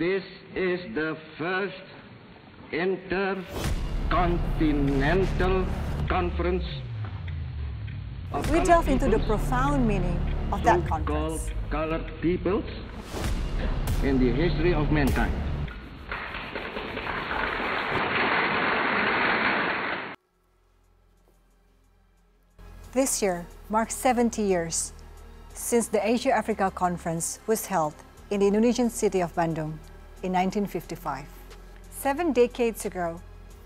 This is the first intercontinental conference of we delve into the profound meaning of that conference. Colored peoples in the history of mankind. This year marks 70 years since the Asia-Africa Conference was held in the Indonesian city of Bandung in 1955. 7 decades ago,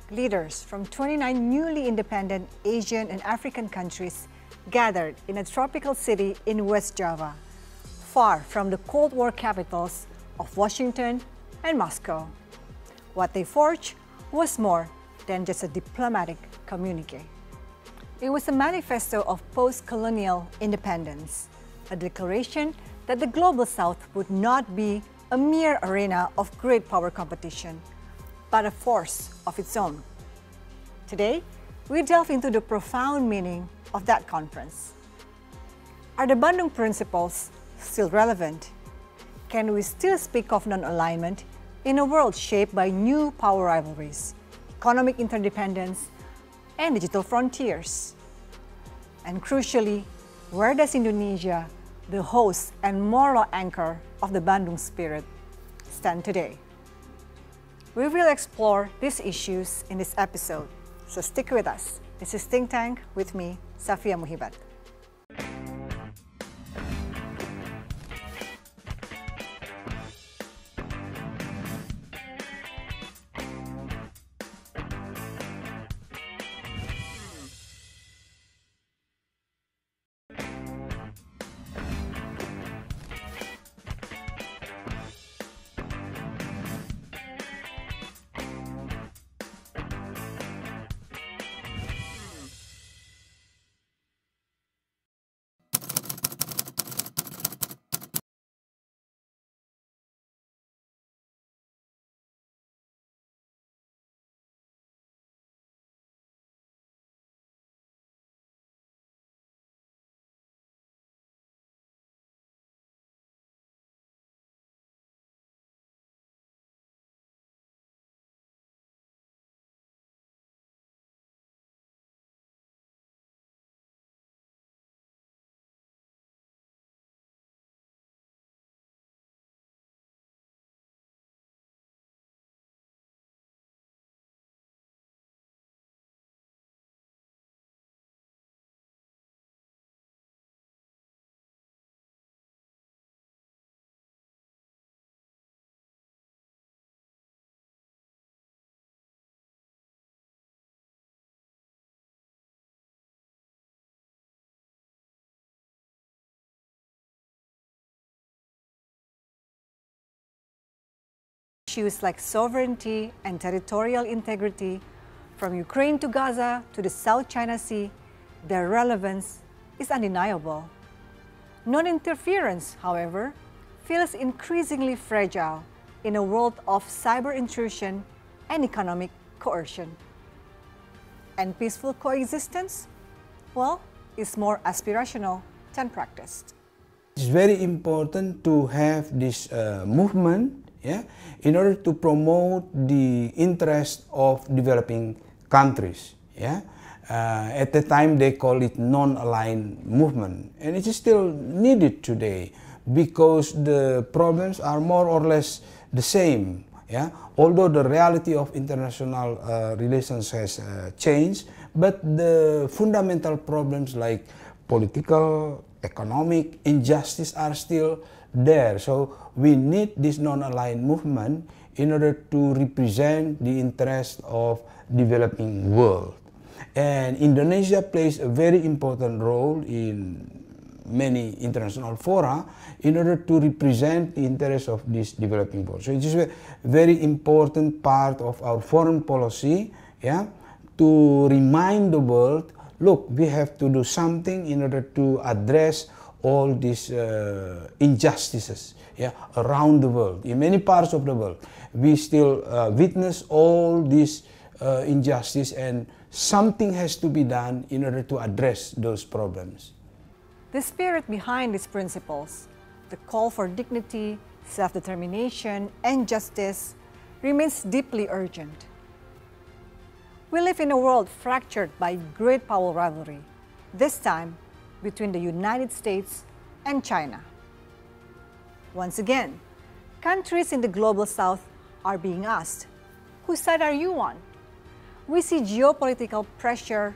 leaders from 29 newly independent Asian and African countries gathered in a tropical city in West Java, far from the Cold War capitals of Washington and Moscow. What they forged was more than just a diplomatic communique. It was a manifesto of post-colonial independence, a declaration that the Global South would not be a mere arena of great power competition, but a force of its own. Today, we delve into the profound meaning of that conference. Are the Bandung Principles still relevant? Can we still speak of non-alignment in a world shaped by new power rivalries, economic interdependence, and digital frontiers? And crucially, where does Indonesia, the host and moral anchor of the Bandung spirit, stand today? We will explore these issues in this episode, so stick with us. This is Think Tank with me, Shafiah Muhibat. Issues like sovereignty and territorial integrity, from Ukraine to Gaza to the South China Sea, their relevance is undeniable. Non-interference, however, feels increasingly fragile in a world of cyber intrusion and economic coercion. And peaceful coexistence, well, is more aspirational than practiced. It's very important to have this movement, in order to promote the interest of developing countries. At the time they call it non-aligned movement, and it is still needed today because the problems are more or less the same. Although the reality of international relations has changed, but the fundamental problems like political, economic injustice are still there. So we need this non-aligned movement in order to represent the interest of developing world. And Indonesia plays a very important role in many international fora in order to represent the interests of this developing world. So it is a very important part of our foreign policy, to remind the world, look, we have to do something in order to address all these injustices around the world. In many parts of the world, we still witness all this injustice, and something has to be done in order to address those problems. The spirit behind these principles, the call for dignity, self-determination, and justice remains deeply urgent. We live in a world fractured by great power rivalry, this time between the United States and China. Once again, countries in the global south are being asked, whose side are you on? We see geopolitical pressure,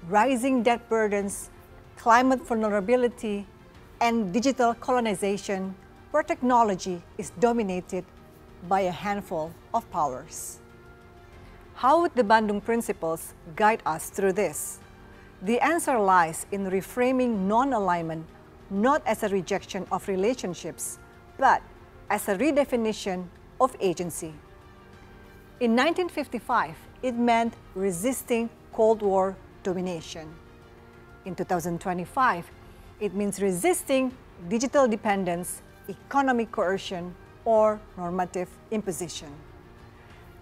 rising debt burdens, climate vulnerability, and digital colonization, where technology is dominated by a handful of powers. How would the Bandung Principles guide us through this? The answer lies in reframing non-alignment not as a rejection of relationships, but as a redefinition of agency. In 1955, it meant resisting Cold War domination. In 2025, it means resisting digital dependence, economic coercion, or normative imposition.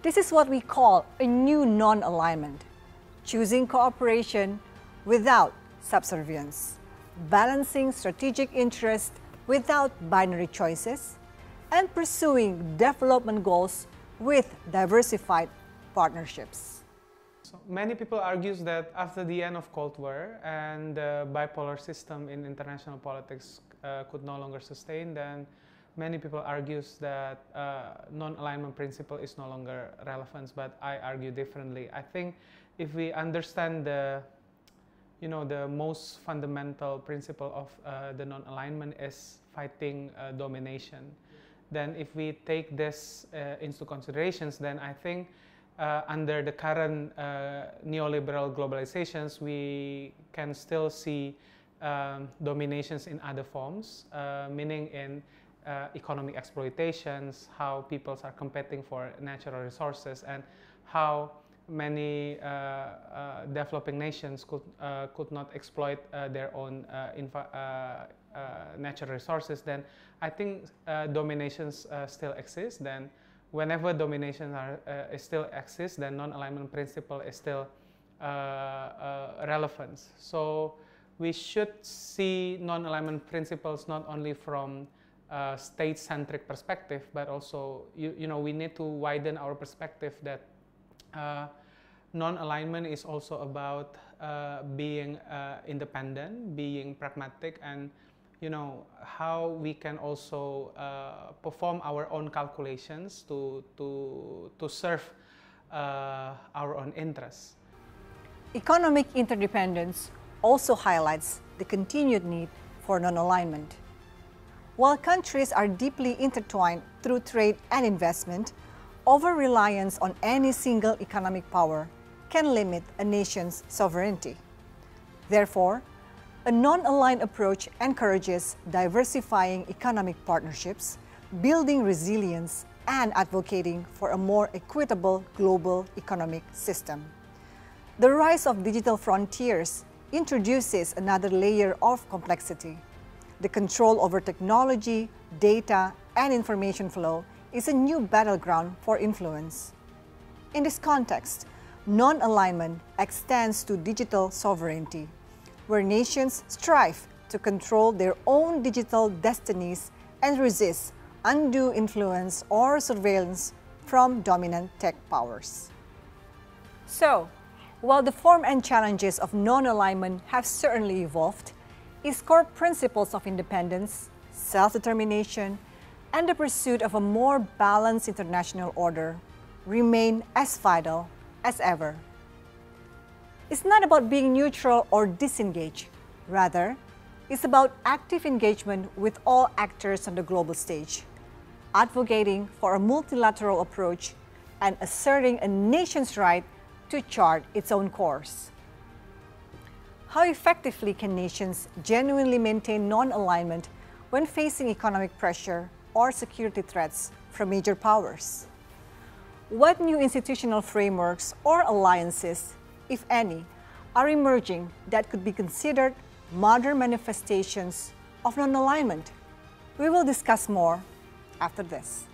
This is what we call a new non-alignment, choosing cooperation without subservience, balancing strategic interests without binary choices, and pursuing development goals with diversified partnerships. So many people argue that after the end of Cold War and the bipolar system in international politics could no longer sustain, then many people argue that non-alignment principle is no longer relevant, but I argue differently. I think if we understand the most fundamental principle of the non-alignment is fighting domination, then if we take this into considerations, then I think under the current neoliberal globalizations, we can still see dominations in other forms, meaning in economic exploitations, how peoples are competing for natural resources, and how many developing nations could not exploit their own natural resources. Then I think dominations still exist. Then whenever domination still exists, then non-alignment principle is still relevant. So we should see non-alignment principles not only from state-centric perspective, but also we need to widen our perspective that non-alignment is also about being independent, being pragmatic, and how we can also perform our own calculations to serve our own interests. Economic interdependence also highlights the continued need for non-alignment. While countries are deeply intertwined through trade and investment, over-reliance on any single economic power can limit a nation's sovereignty. Therefore, a non-aligned approach encourages diversifying economic partnerships, building resilience, and advocating for a more equitable global economic system. The rise of digital frontiers introduces another layer of complexity. The control over technology, data, and information flow is a new battleground for influence. In this context, non-alignment extends to digital sovereignty, where nations strive to control their own digital destinies and resist undue influence or surveillance from dominant tech powers. So, while the form and challenges of non-alignment have certainly evolved, its core principles of independence, self-determination, and the pursuit of a more balanced international order remain as vital as ever. It's not about being neutral or disengaged. Rather, it's about active engagement with all actors on the global stage, advocating for a multilateral approach and asserting a nation's right to chart its own course. How effectively can nations genuinely maintain non-alignment when facing economic pressure or security threats from major powers? What new institutional frameworks or alliances, if any, are emerging that could be considered modern manifestations of non-alignment? We will discuss more after this.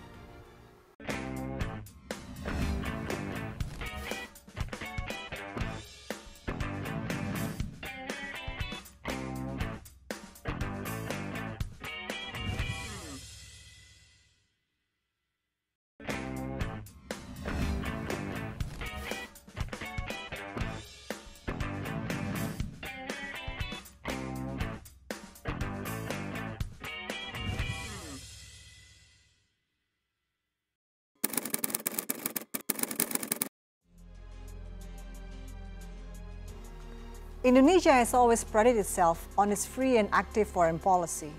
Indonesia has always prided itself on its free and active foreign policy.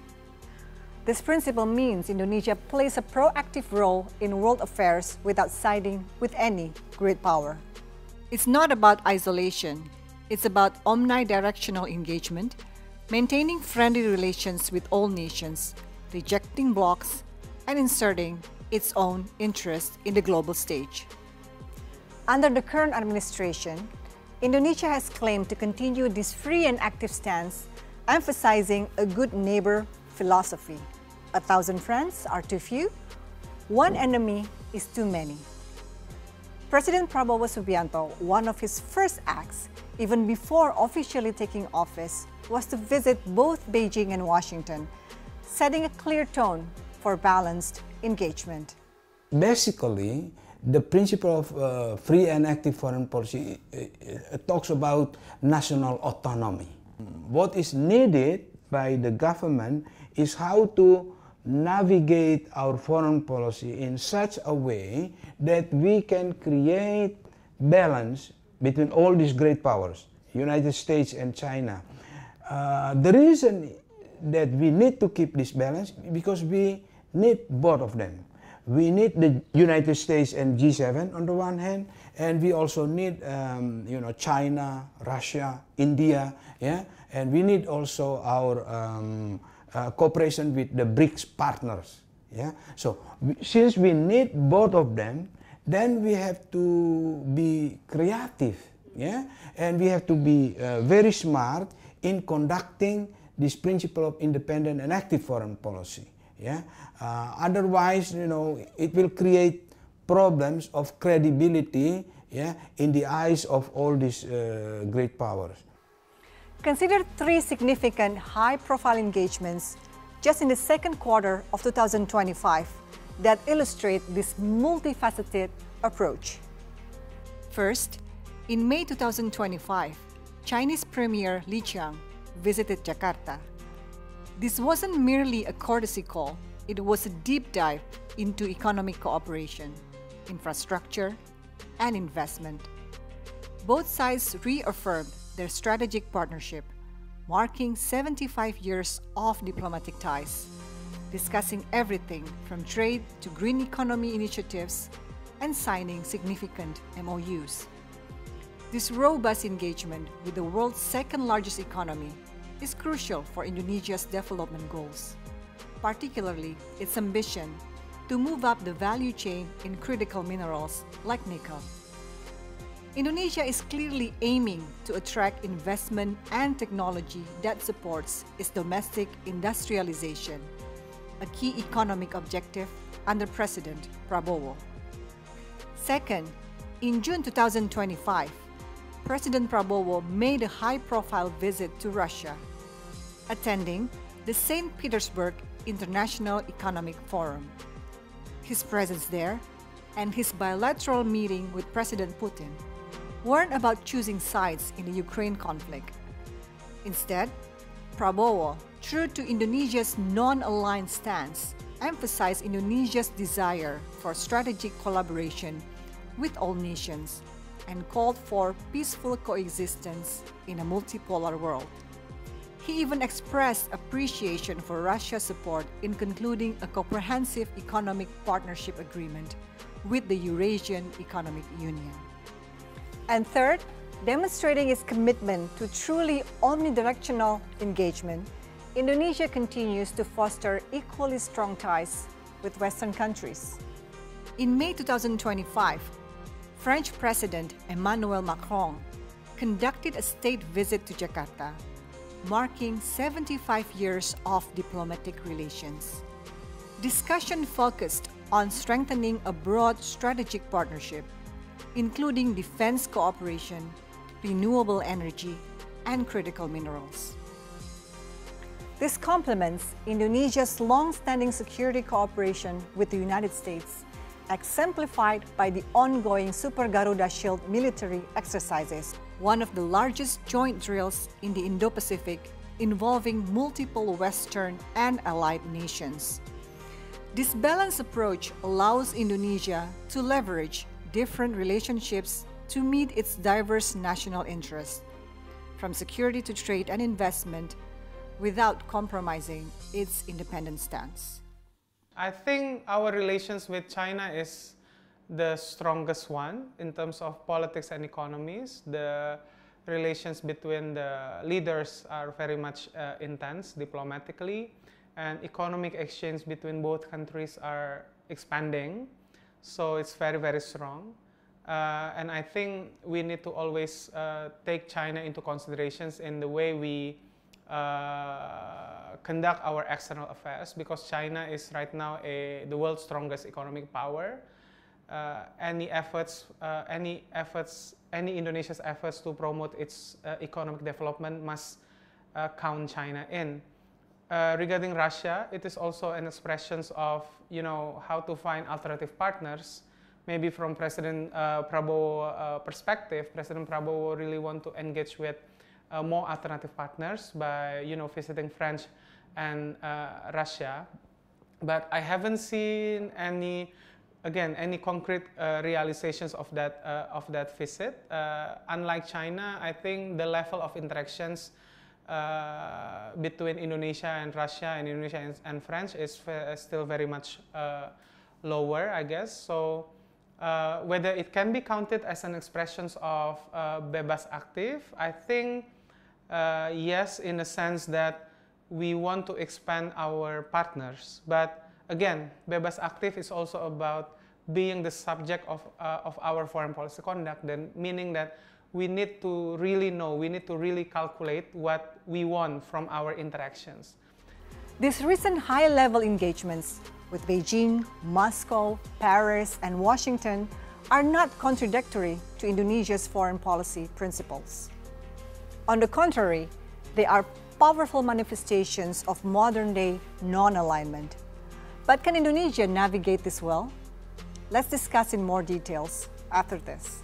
This principle means Indonesia plays a proactive role in world affairs without siding with any great power. It's not about isolation, it's about omnidirectional engagement, maintaining friendly relations with all nations, rejecting blocs, and inserting its own interest in the global stage. Under the current administration, Indonesia has claimed to continue this free and active stance, emphasizing a good neighbor philosophy. 1,000 friends are too few, one enemy is too many. President Prabowo Subianto, one of his first acts, even before officially taking office, was to visit both Beijing and Washington, setting a clear tone for balanced engagement. Basically, the principle of free and active foreign policy talks about national autonomy. What is needed by the government is how to navigate our foreign policy in such a way that we can create balance between all these great powers, United States and China. The reason that we need to keep this balance because we need both of them. We need the United States and G7 on the one hand, and we also need China, Russia, India, yeah, and we need also our cooperation with the BRICS partners. Yeah? So since we need both of them, then we have to be creative, yeah? And we have to be very smart in conducting this principle of independent and active foreign policy. Yeah? Otherwise, it will create problems of credibility, yeah, in the eyes of all these great powers. Consider 3 significant high-profile engagements just in the second quarter of 2025 that illustrate this multifaceted approach. First, in May 2025, Chinese Premier Li Qiang visited Jakarta. This wasn't merely a courtesy call, it was a deep dive into economic cooperation, infrastructure, and investment. Both sides reaffirmed their strategic partnership, marking 75 years of diplomatic ties, discussing everything from trade to green economy initiatives and signing significant MOUs. This robust engagement with the world's second-largest economy is crucial for Indonesia's development goals, particularly its ambition to move up the value chain in critical minerals like nickel. Indonesia is clearly aiming to attract investment and technology that supports its domestic industrialization, a key economic objective under President Prabowo. Second, in June 2025, President Prabowo made a high-profile visit to Russia, attending the St. Petersburg International Economic Forum. His presence there and his bilateral meeting with President Putin weren't about choosing sides in the Ukraine conflict. Instead, Prabowo, true to Indonesia's non-aligned stance, emphasized Indonesia's desire for strategic collaboration with all nations and called for peaceful coexistence in a multipolar world. He even expressed appreciation for Russia's support in concluding a comprehensive economic partnership agreement with the Eurasian Economic Union. And third, demonstrating its commitment to truly omnidirectional engagement, Indonesia continues to foster equally strong ties with Western countries. In May 2025, French President Emmanuel Macron conducted a state visit to Jakarta, marking 75 years of diplomatic relations. Discussion focused on strengthening a broad strategic partnership, including defense cooperation, renewable energy, and critical minerals. This complements Indonesia's long-standing security cooperation with the United States, exemplified by the ongoing Super Garuda Shield military exercises, one of the largest joint drills in the Indo-Pacific involving multiple Western and allied nations. This balanced approach allows Indonesia to leverage different relationships to meet its diverse national interests, from security to trade and investment, without compromising its independent stance? I think our relations with China is the strongest one in terms of politics and economies. The relations between the leaders are very much intense diplomatically, and economic exchange between both countries are expanding, so it's very, very strong. And I think we need to always take China into considerations in the way we conduct our external affairs, because China is right now the world's strongest economic power. Any Indonesia's efforts to promote its economic development must count China in. Regarding Russia, it is also an expression of how to find alternative partners. Maybe from President Prabowo perspective, President Prabowo really want to engage with more alternative partners by visiting France and Russia. But I haven't seen any concrete realizations of that visit. Unlike China, I think the level of interactions between Indonesia and Russia and Indonesia and France is still very much lower, I guess. So whether it can be counted as an expression of bebas aktif, I think yes, in a sense that we want to expand our partners. But again, bebas aktif is also about being the subject of our foreign policy conduct, then meaning that we need to really know, we need to really calculate what we want from our interactions. These recent high-level engagements with Beijing, Moscow, Paris, and Washington are not contradictory to Indonesia's foreign policy principles. On the contrary, they are powerful manifestations of modern-day non-alignment. But can Indonesia navigate this well? Let's discuss in more details after this.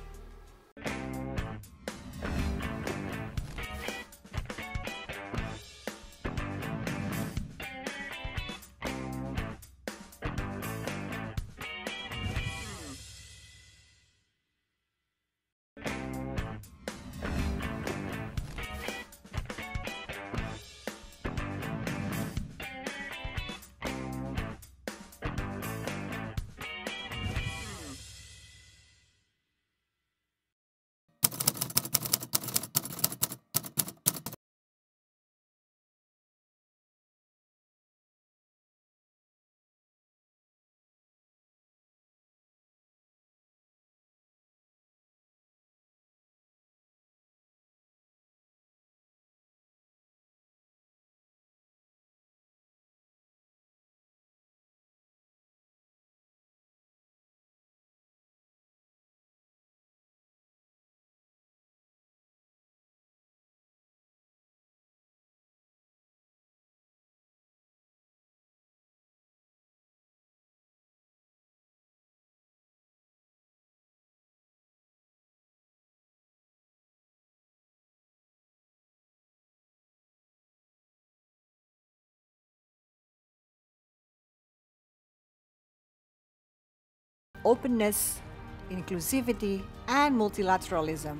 Openness, inclusivity, and multilateralism,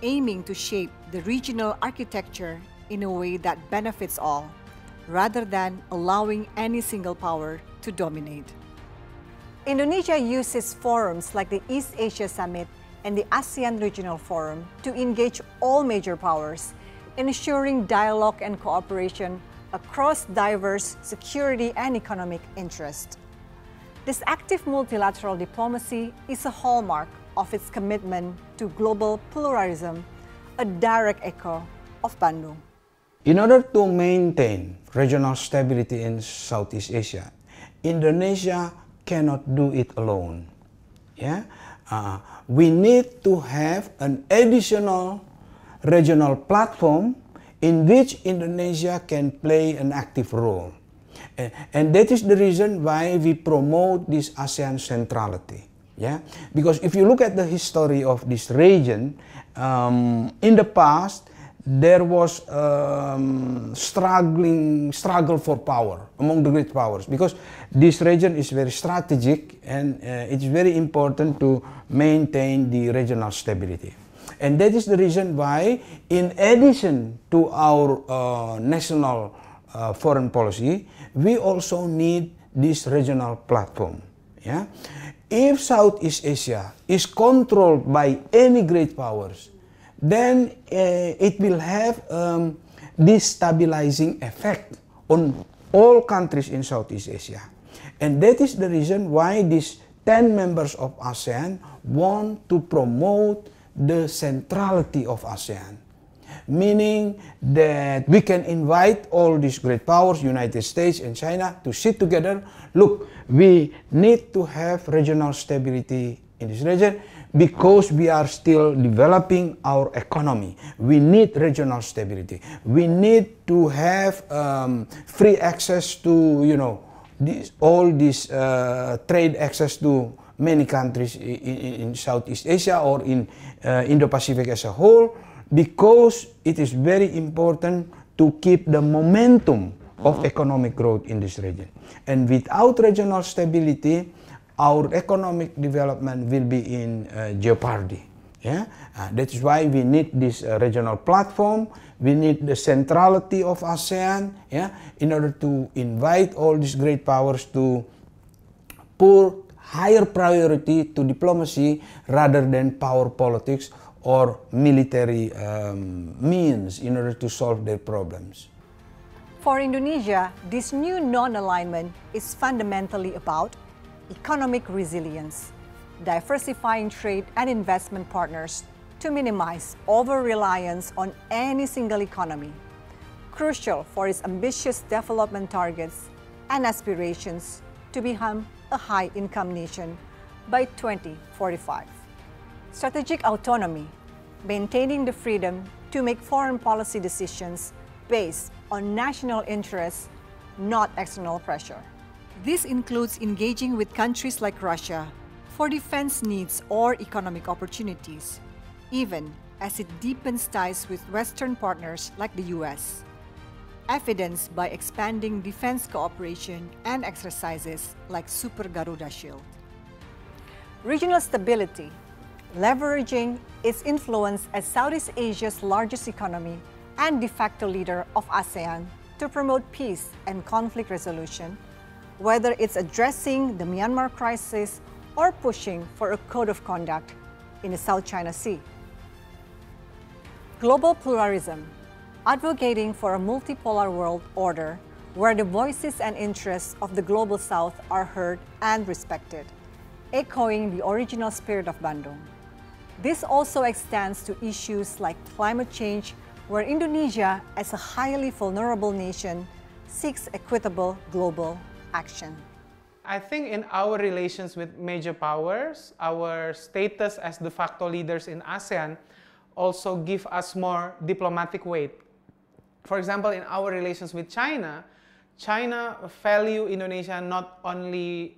aiming to shape the regional architecture in a way that benefits all, rather than allowing any single power to dominate. Indonesia uses forums like the East Asia Summit and the ASEAN Regional Forum to engage all major powers, ensuring dialogue and cooperation across diverse security and economic interests. This active multilateral diplomacy is a hallmark of its commitment to global pluralism, a direct echo of Bandung. In order to maintain regional stability in Southeast Asia, Indonesia cannot do it alone. We need to have an additional regional platform in which Indonesia can play an active role. And that is the reason why we promote this ASEAN centrality. Because if you look at the history of this region, in the past, there was struggle for power among the great powers, because this region is very strategic and it's very important to maintain the regional stability. And that is the reason why, in addition to our national foreign policy, we also need this regional platform. Yeah? If Southeast Asia is controlled by any great powers, then it will have destabilizing effect on all countries in Southeast Asia. And that is the reason why these 10 members of ASEAN want to promote the centrality of ASEAN. Meaning that we can invite all these great powers, United States and China, to sit together. Look, we need to have regional stability in this region because we are still developing our economy. We need regional stability. We need to have free access to, all this trade access to many countries in Southeast Asia or in Indo-Pacific as a whole, because it is very important to keep the momentum of economic growth in this region. And without regional stability, our economic development will be in jeopardy. Yeah? That is why we need this regional platform. We need the centrality of ASEAN, yeah, in order to invite all these great powers to put higher priority to diplomacy rather than power politics or military means in order to solve their problems. For Indonesia, this new non-alignment is fundamentally about economic resilience, diversifying trade and investment partners to minimize over-reliance on any single economy, crucial for its ambitious development targets and aspirations to become a high-income nation by 2045. Strategic autonomy, maintaining the freedom to make foreign policy decisions based on national interests, not external pressure. This includes engaging with countries like Russia for defense needs or economic opportunities, even as it deepens ties with Western partners like the US, evidenced by expanding defense cooperation and exercises like Super Garuda Shield. Regional stability, leveraging its influence as Southeast Asia's largest economy and de facto leader of ASEAN to promote peace and conflict resolution, whether it's addressing the Myanmar crisis or pushing for a code of conduct in the South China Sea. Global pluralism, advocating for a multipolar world order where the voices and interests of the Global South are heard and respected, echoing the original spirit of Bandung. This also extends to issues like climate change, where Indonesia, as a highly vulnerable nation, seeks equitable global action. I think in our relations with major powers, our status as de facto leaders in ASEAN also give us more diplomatic weight. For example, in our relations with China, China value Indonesia not only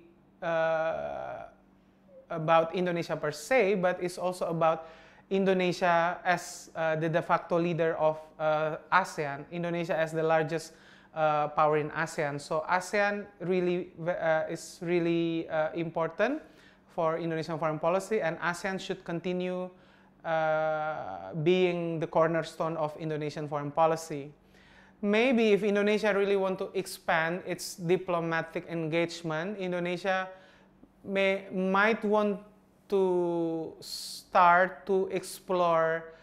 about Indonesia per se, but it's also about Indonesia as the de facto leader of ASEAN, Indonesia as the largest power in ASEAN. So ASEAN really is really important for Indonesian foreign policy, and ASEAN should continue being the cornerstone of Indonesian foreign policy. Maybe if Indonesia really want to expand its diplomatic engagement, Indonesia might want to start to explore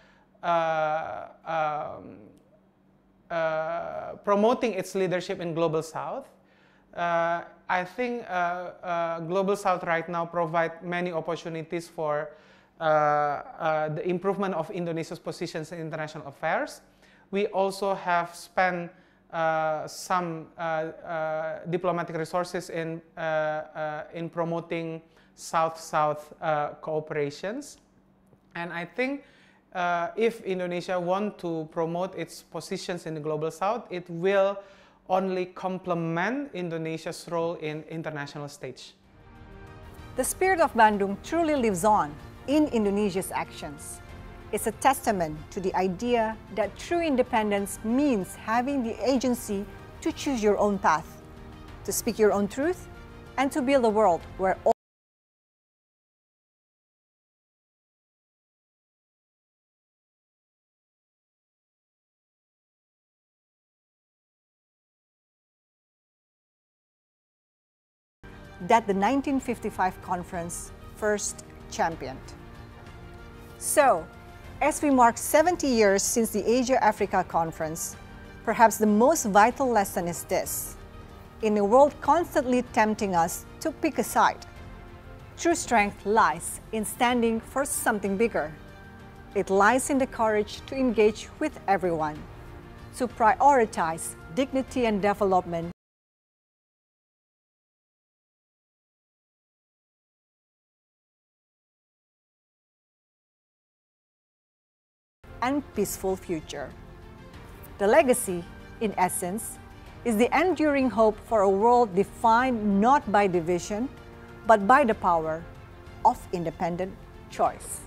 promoting its leadership in Global South. I think Global South right now provide many opportunities for the improvement of Indonesia's positions in international affairs. We also have spent some diplomatic resources in promoting South-South cooperations. And I think if Indonesia want to promote its positions in the Global South, it will only complement Indonesia's role in international stage. The spirit of Bandung truly lives on in Indonesia's actions. It's a testament to the idea that true independence means having the agency to choose your own path, to speak your own truth, and to build a world where all that the 1955 conference first championed. So, as we mark 70 years since the Asia-Africa Conference, perhaps the most vital lesson is this: in a world constantly tempting us to pick a side, true strength lies in standing for something bigger. It lies in the courage to engage with everyone, to prioritize dignity and development, and peaceful future. The legacy, in essence, is the enduring hope for a world defined not by division, but by the power of independent choice.